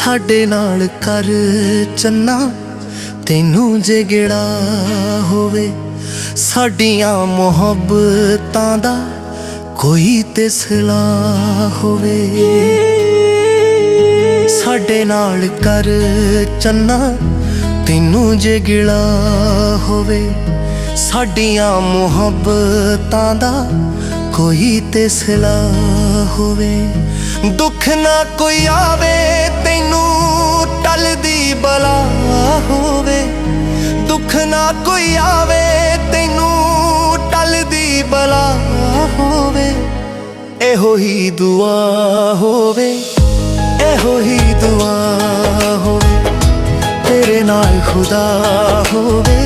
साडे नाल कर चन्ना तैनू जे गेड़ा होवे, साडियां मुहब्बतां दा कोई ते सिला होवे। साडे नाल कर चन्ना तैनू जे गिला होवे, साडियां मुहब्बतां दा कोई ते सिला होवे। दुख ना कोई आवे तैनू टलदी बला होवे, दुख ना कोई आवे तैनू टलदी बला होवे। एहो ही दुआ होवे, एहो ही दुआ होवे, तेरे नाल खुदा होवे,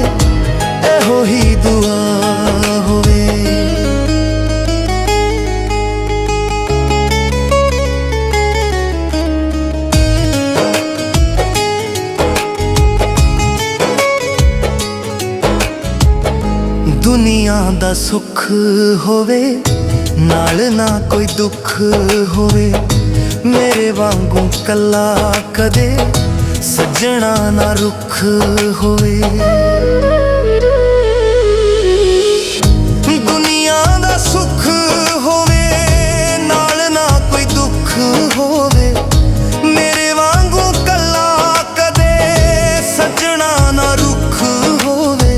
एहो ही दुआ होवे। दुनिया दा सुख होवे नाल ना कोई दुख होवे, मेरे वांगू कला कदे सजना ना रुख होवे। दुनिया दा सुख होवे नाल ना कोई दुख होवे, मेरे वांगू कला कदे सजना ना रुख होवे।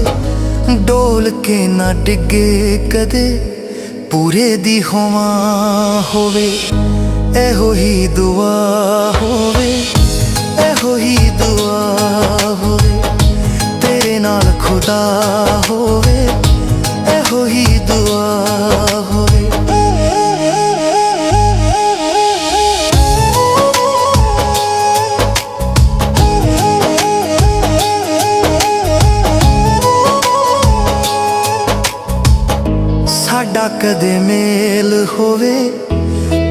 डोल के ना डिगे कदे पूरे दी होवा होवे, एहो ही दुआ होवे, एहो ही दुआ होवे, तेरे नाल खुदा होवे, एहो ही दुआ होवे। साडा कदे मेल होवे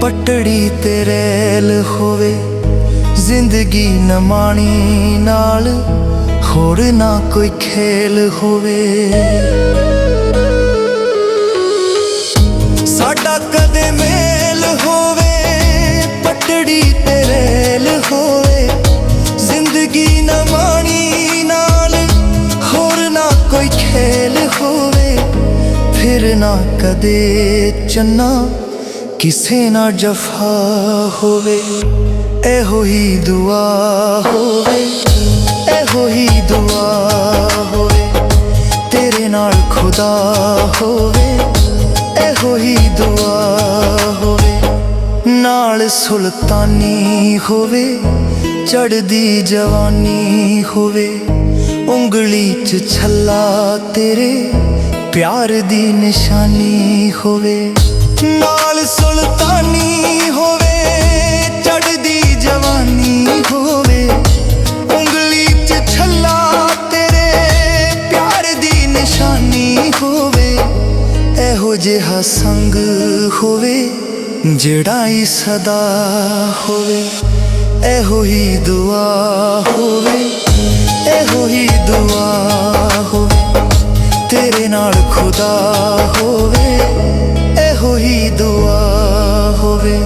पटड़ी ते रैल होवे, जिंदगी न माणी नाल होर ना कोई खेल होवे। साडा कदे मेल होवे पटड़ी ते रैल होवे, जिंदगी न माणी नाल होर ना कोई खेल होवे। फिर ना कदे चन्ना किसे ना जफा होवे, एहो ही दुआ होवे, एहो ही दुआ होवे, तेरे नाल खुदा होवे, एहो ही दुआ होवे। नाल सुल्तानी होवे चढ़दी जवानी होवे, उंगली च छल्ला तेरे प्यार दी निशानी होवे। नाल सुल्तानी होवे चढ़दी जवानी होवे, उंगली च छल्ला तेरे प्यार दी निशानी होवे। एहो जिहा संग होवे जेड़ा ही सदा होवे, एहो ही दुआ होवे, एहो ही दुआ होवे, तेरे नाल खुदा होवे, एहो ही दुआ होवे।